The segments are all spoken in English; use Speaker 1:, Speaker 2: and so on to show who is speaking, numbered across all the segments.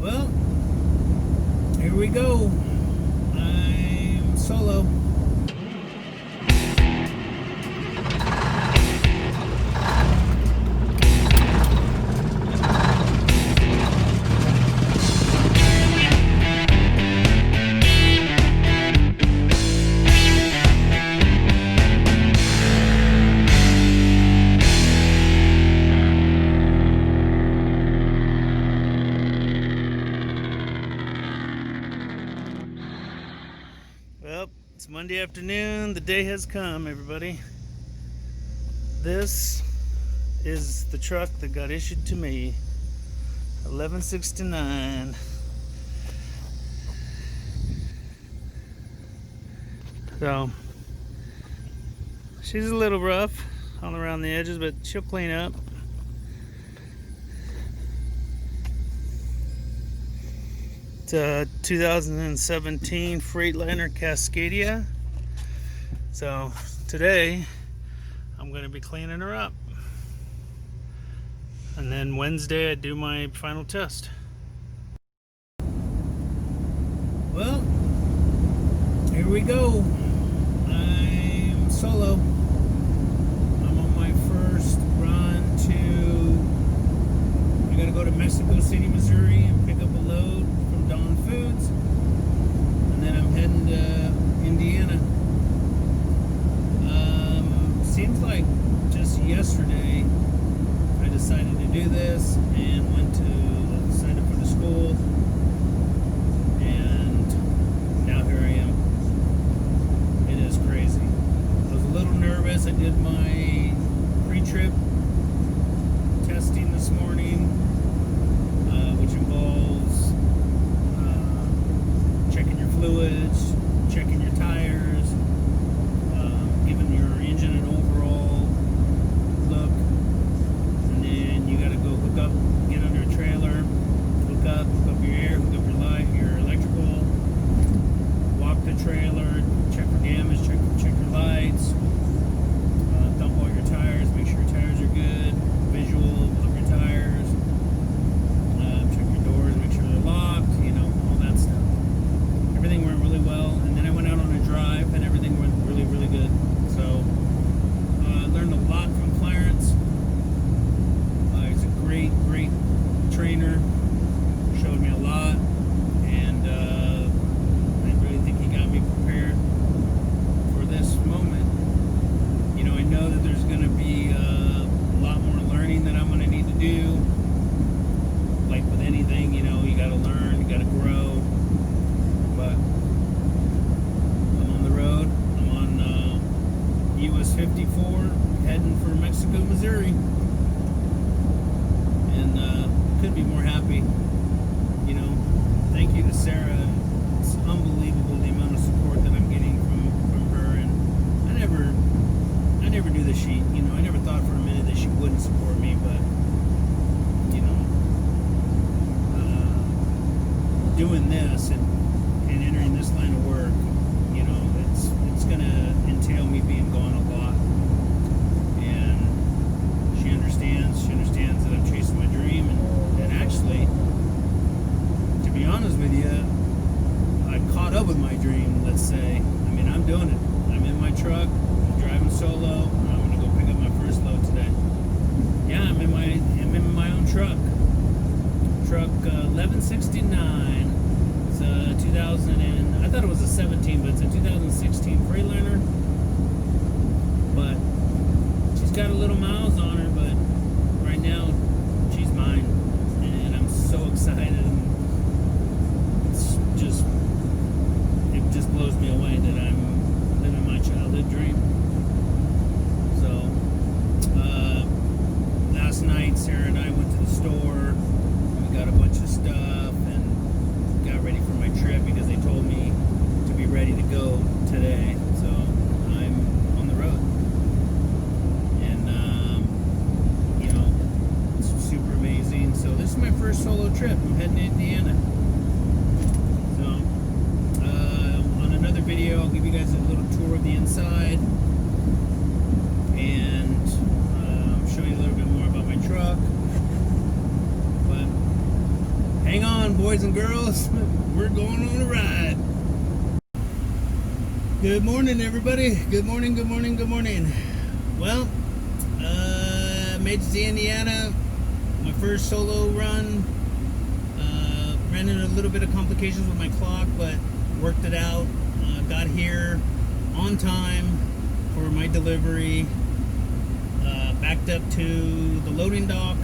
Speaker 1: Well, here we go. I'm solo. Well, it's Monday afternoon. The day has come, everybody. This is the truck that got issued to me. 1169. So, she's a little rough all around the edges, but she'll clean up. It's a 2017 Freightliner Cascadia. So today I'm going to be cleaning her up, and then Wednesday I do my final test. Well, here we go. I'm solo. I'm on my first run I gotta go to Mexico City, Missouri and pick up a load from Dawn Foods, and then I'm heading to Indiana. Seems like just yesterday I decided to do this and signed up for the school, and now here I am. It is crazy. I was a little nervous. I did my pre-trip testing this morning, which involves checking your fluids, checking your tires, giving your engine an overall look, and then you got to go hook up, get under a trailer, hook up your air, hook up your light, your electrical, walk the trailer, check for damage, check your lights, dump all your tires, make sure your tires are good, visual of your tires, check your doors, make sure they're locked, all that stuff. Everything went really well, and then I went out on a drive and everything went really, really good. So I learned a lot from Clarence. He's a great trainer, showed me a lot, and I really think he got me prepared for this moment. I know that there's going to be a lot more learning that I'm going to need to do. Like with anything, you got to learn, you got to grow. But I'm on the road. I'm on US 54, heading for Mexico, Missouri, and couldn't be more happy. Thank you to Sarah. It's unbelievable the amount of support that I'm getting from her, and I never knew that she, I never thought for a minute that she wouldn't support me, but doing this and entering this line of work, it's gonna entail me being gone a lot, and she understands that I'm chasing my dream, and actually, to be honest with you, I caught up with my dream, let's say. I'm doing it. I'm in my truck, I'm driving solo, and I'm gonna go pick up my first load today. Yeah, I'm in my own truck. Truck 1169. It's a 2000 and I thought it was a 17, but it's a 2016 Freightliner. But she's got a little miles on her, but right now she's mine, and I'm so excited. It just blows me away that I'm living my childhood dream. So last night Sarah and I went to the store. We got a bunch of stuff and got ready for my trip because they told me to be ready to go today. So I'm on the road, and it's super amazing. So this is my first solo trip. I'm heading to Indiana. So on another video, I'll give you guys a little tour of the inside and show you a little bit more about my truck. But hang on. boys and girls. We're going on a ride. Good morning, everybody. Good morning, good morning, good morning. Well, made it to Indiana. My first solo run. Ran into a little bit of complications with my clock, but worked it out. Got here on time for my delivery. Backed up to the loading dock.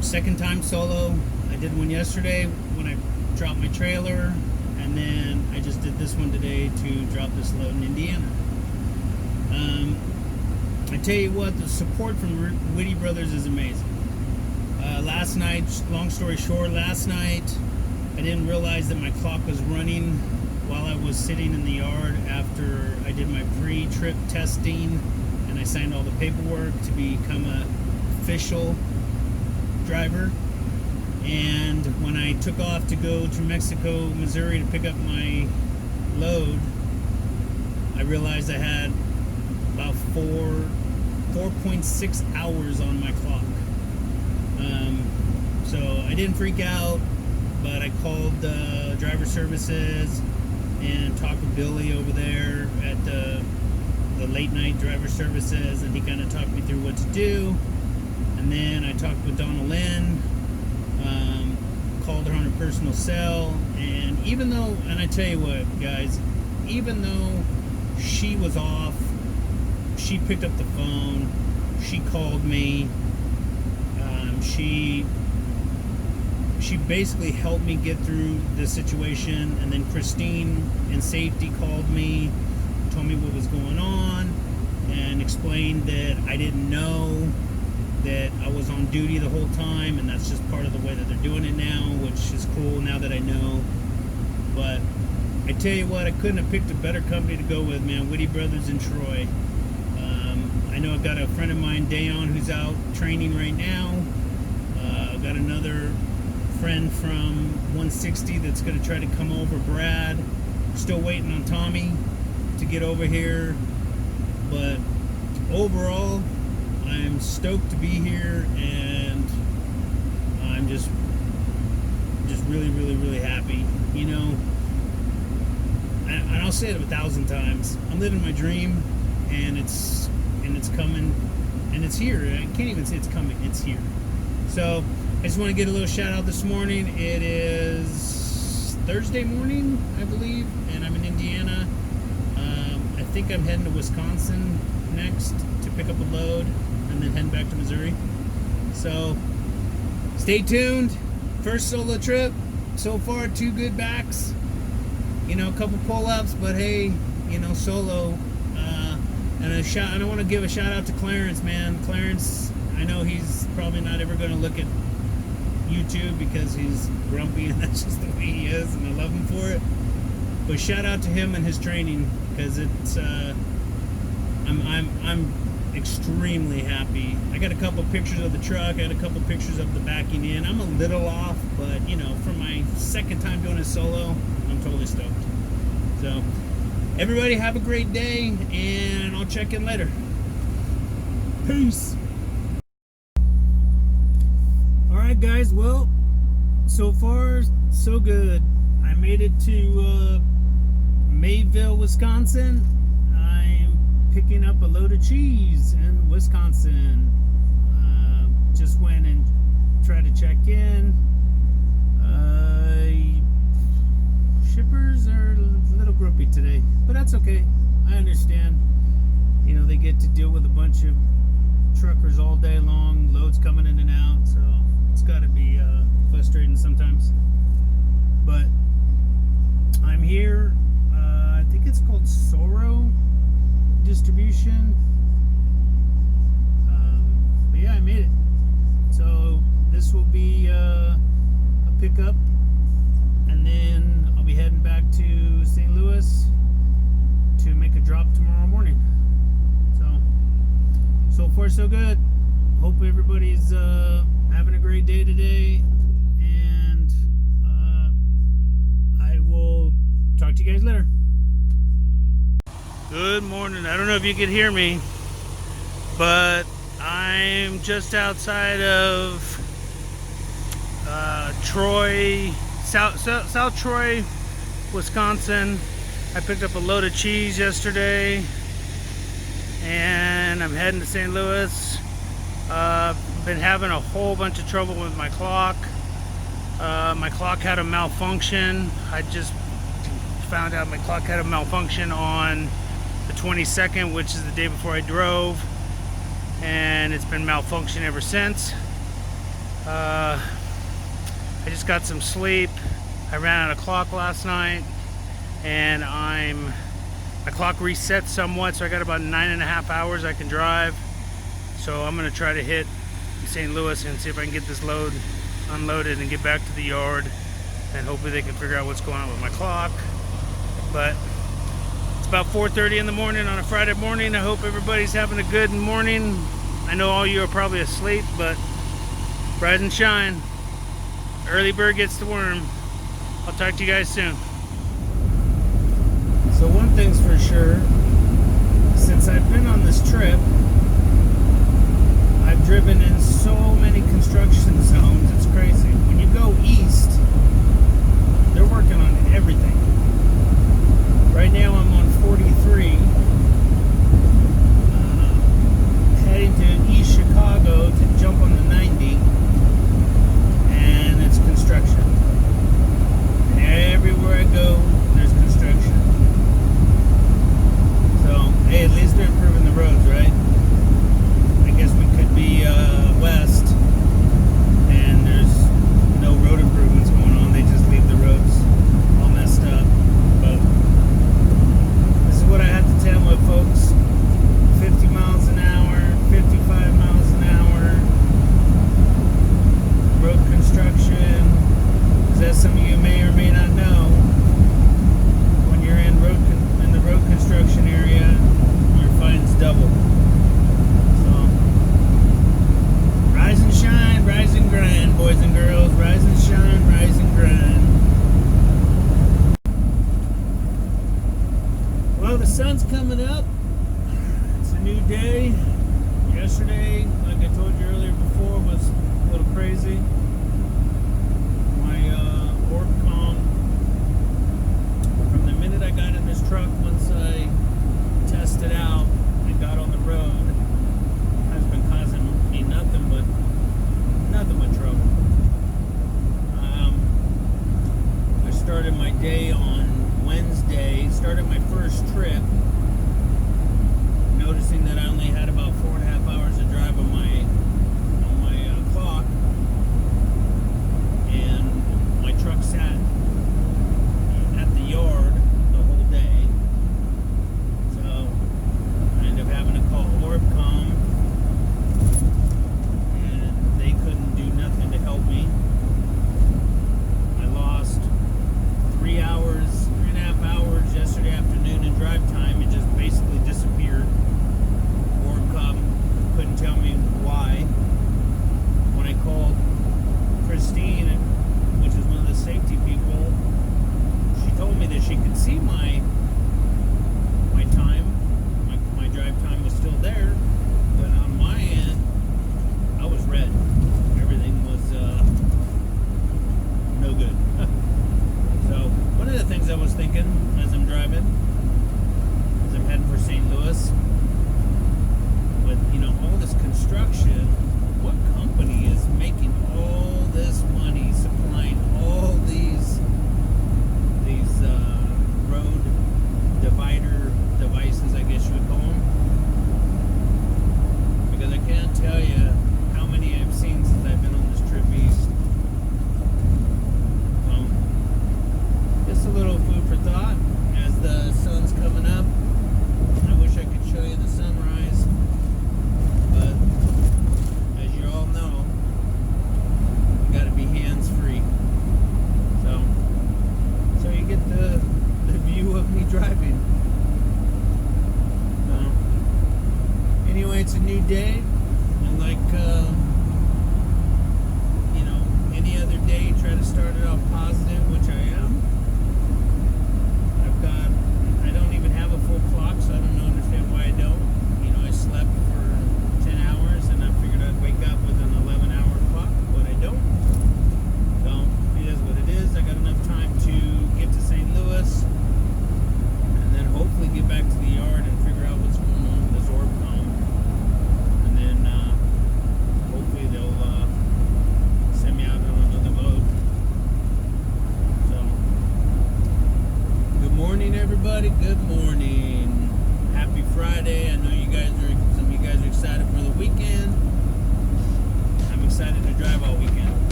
Speaker 1: Second time solo. I did one yesterday when I dropped my trailer, and then I just did this one today to drop this load in Indiana. I tell you what, the support from Witty Brothers is amazing. Last night, long story short, last night I didn't realize that my clock was running while I was sitting in the yard after I did my pre-trip testing and I signed all the paperwork to become an official driver. And when I took off to go to Mexico, Missouri to pick up my load, I realized I had about 4.6 hours on my clock. So I didn't freak out, but I called driver services and talked with Billy over there at the late night driver services, and he kind of talked me through what to do. And then I talked with Donna Lynn, called her on her personal cell, and even though, and I tell you what, guys, even though she was off, she picked up the phone, she called me, she basically helped me get through the situation. And then Christine in safety called me, told me what was going on, and explained that I didn't know that I was on duty the whole time, and that's just part of the way that they're doing it now, which is cool now that I know. But I tell you what, I couldn't have picked a better company to go with, man. Witty Brothers in Troy. I know I've got a friend of mine, Dayon, who's out training right now. I've got another friend from 160 that's going to try to come over, Brad. Still waiting on Tommy to get over here. But overall, I'm stoked to be here, and I'm just really, really, really happy. You know, and I'll say it 1,000 times. I'm living my dream, and it's coming, and it's here. I can't even say it's coming. It's here. So I just want to get a little shout out this morning. It is Thursday morning, I believe, and I'm in Indiana. I think I'm heading to Wisconsin next to pick up a load, and then heading back to Missouri. So stay tuned. First solo trip so far, 2 good backs, you know, a couple pull-ups, but hey, you know, solo. And I want to give a shout out to Clarence, man. Clarence, I know he's probably not ever going to look at YouTube because he's grumpy, and that's just the way he is, and I love him for it. But shout out to him and his training, because it's I'm extremely happy. I got a couple pictures of the truck. I got a couple pictures of the backing in. I'm a little off, but you know, for my second time doing a solo, I'm totally stoked. So everybody have a great day, and I'll check in later. Peace. Alright guys, well, so far so good. I made it to Mayville, Wisconsin. I'm picking up a load of cheese in Wisconsin. Just went and tried to check in. Shippers are a little grumpy today, but that's okay. I understand. You know, they get to deal with a bunch of truckers all day long, loads coming in and out, so it's got to be frustrating sometimes. But I'm here. I think it's called Sorrow Distribution. But yeah, I made it. So this will be a pickup, and then I'll be heading back to St. Louis to make a drop tomorrow morning. So far so good. Hope everybody's having a great day today, and I will talk to you guys later. Good morning. I don't know if you can hear me, but I'm just outside of Troy, South Troy, Wisconsin. I picked up a load of cheese yesterday, and I'm heading to St. Louis. Been having a whole bunch of trouble with my clock. My clock had a malfunction. I just found out my clock had a malfunction on the 22nd, which is the day before I drove, and it's been malfunctioning ever since. I just got some sleep. I ran out of clock last night, and my clock reset somewhat, so I got about 9.5 hours I can drive. So I'm gonna try to hit St. Louis and see if I can get this load unloaded and get back to the yard, and hopefully they can figure out what's going on with my clock. But it's about 4:30 in the morning on a Friday morning. I hope everybody's having a good morning. I know all you are probably asleep, but rise and shine. Early bird gets the worm. I'll talk to you guys soon. So one thing's for sure, since I've been on this trip, I've driven in so many construction zones, it's crazy. When you go east, they're working on everything. Right now I'm on 43, heading to East Chicago to jump on the 90, and it's construction. Everywhere I go, there's construction. So, hey, at least they're improving the roads, right? I guess we could be west, and there's no road improvements going on. They just leave the roads all messed up. But this is what I have to tell my folks. 50 miles an hour, 55 miles an hour.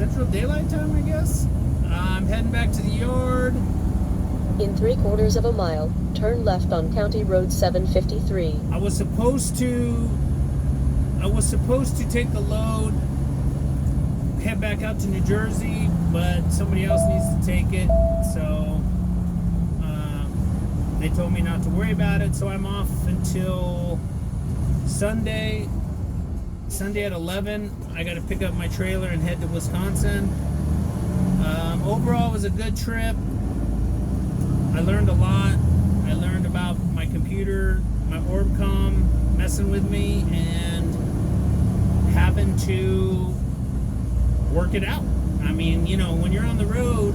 Speaker 1: Central Daylight Time, I guess. I'm heading back to the yard.
Speaker 2: In 3/4 of a mile, turn left on County Road 753.
Speaker 1: I was supposed to take the load, head back out to New Jersey, but somebody else needs to take it, so they told me not to worry about it, so I'm off until Sunday at 11. I got to pick up my trailer and head to Wisconsin. Overall, it was a good trip. I learned a lot. I learned about my computer, my Orbcom messing with me, and having to work it out. I mean, you know, when you're on the road,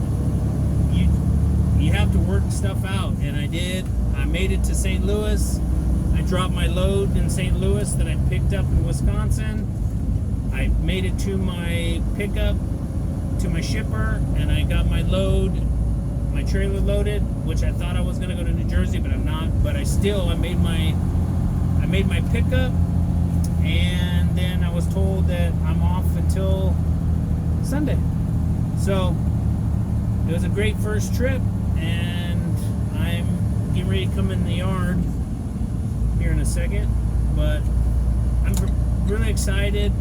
Speaker 1: you have to work stuff out, and I did. I made it to St. Louis. I dropped my load in St. Louis that I picked up in Wisconsin. I made it to my pickup, to my shipper, and I got my load, my trailer loaded, which I thought I was gonna go to New Jersey, but I'm not. But I made my pickup, and then I was told that I'm off until Sunday. So it was a great first trip, and I'm getting ready to come in the yard here in a second, but I'm really excited.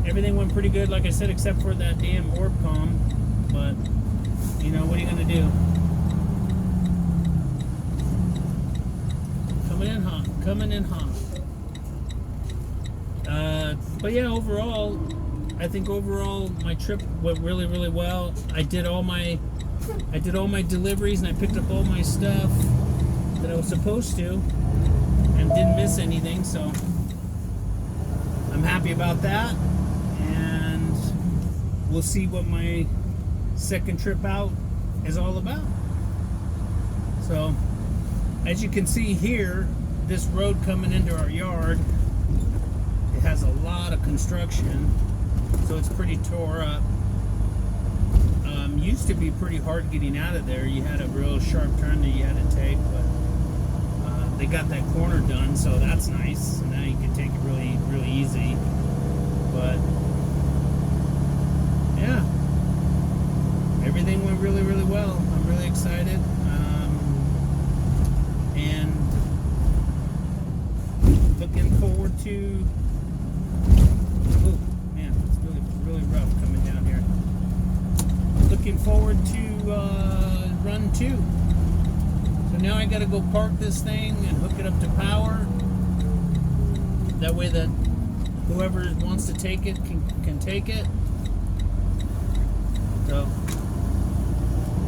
Speaker 1: Everything went pretty good, like I said, except for that damn Orbcom, but you know, what are you gonna do? Coming in hot. But yeah, overall, I think my trip went really, really well. I did all my deliveries, and I picked up all my stuff that I was supposed to, and didn't miss anything. So I'm happy about that, and we'll see what my second trip out is all about. So as you can see here, this road coming into our yard, it has a lot of construction, so it's pretty tore up. Used to be pretty hard getting out of there. You had a real sharp turn that you had to take, but they got that corner done, so that's nice. So now you can take it really, really easy. But yeah, everything went really, really well. I'm really excited, and looking forward to. Oh man, it's really, really rough coming down here. Looking forward to run 2. So now I got to go park this thing and hook it up to power. That way that whoever wants to take it can take it. So,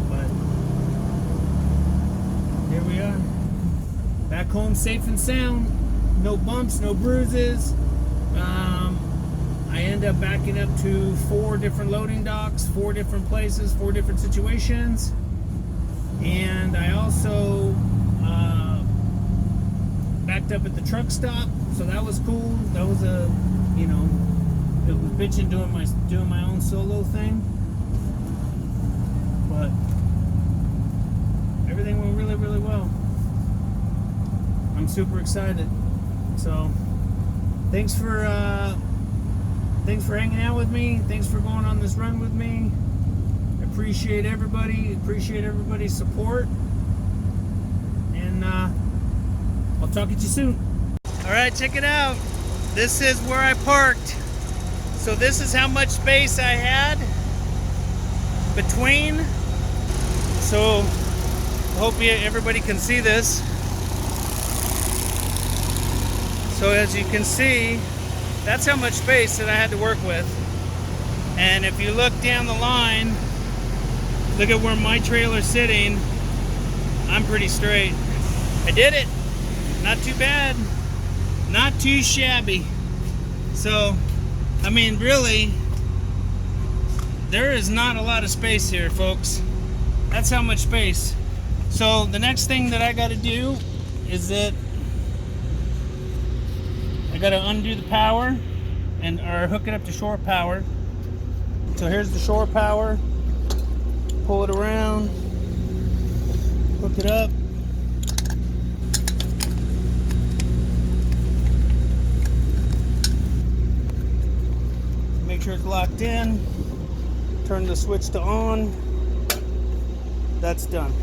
Speaker 1: but here we are. Back home safe and sound. No bumps, no bruises. I end up backing up to 4 different loading docks, 4 different places, 4 different situations. And I also backed up at the truck stop, so that was cool. That was it was bitching doing my own solo thing. But everything went really, really well. I'm super excited. So thanks for hanging out with me. Thanks for going on this run with me. I appreciate everybody. Appreciate everybody's support. And I'll talk to you soon. All right, check it out. This is where I parked. So this is how much space I had between. So I hope everybody can see this. So as you can see, that's how much space that I had to work with. And if you look down the line, look at where my trailer's sitting. I'm pretty straight. I did it. Not too bad. Not too shabby. So, I mean, really, there is not a lot of space here, folks. That's how much space. So the next thing that I got to do is that I got to undo the power or hook it up to shore power. So here's the shore power. Pull it around, hook it up. Make sure it's locked in. Turn the switch to on. That's done.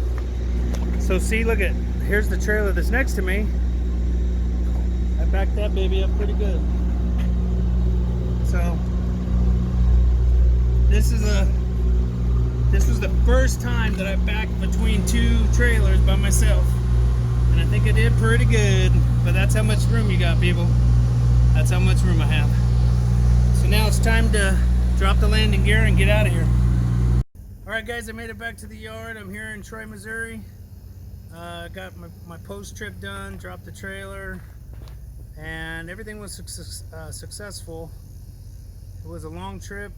Speaker 1: So see, look at, here's the trailer that's next to me. I backed that baby up pretty good. So this was the first time that I backed between two trailers by myself. And I think I did pretty good, but that's how much room you got, people. That's how much room I have. So now it's time to drop the landing gear and get out of here. Alright guys, I made it back to the yard. I'm here in Troy, Missouri. Got my post trip done, dropped the trailer, and everything was successful. It was a long trip,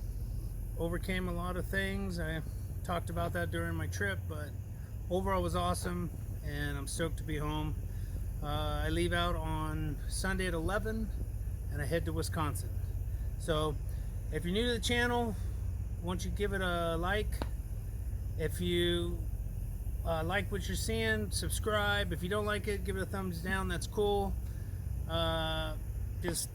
Speaker 1: overcame a lot of things. I talked about that during my trip, but overall it was awesome, and I'm stoked to be home. I leave out on Sunday at 11, and I head to Wisconsin. So if you're new to the channel, won't you give it a like? If you like what you're seeing, subscribe. If you don't like it, give it a thumbs down. That's cool. Just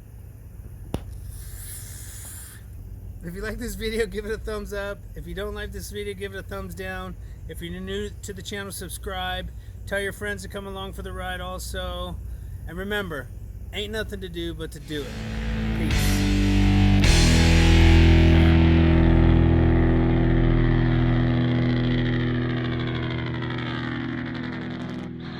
Speaker 1: if you like this video, give it a thumbs up. If you don't like this video, give it a thumbs down. If you're new to the channel, subscribe. Tell your friends to come along for the ride also. And remember, ain't nothing to do but to do it.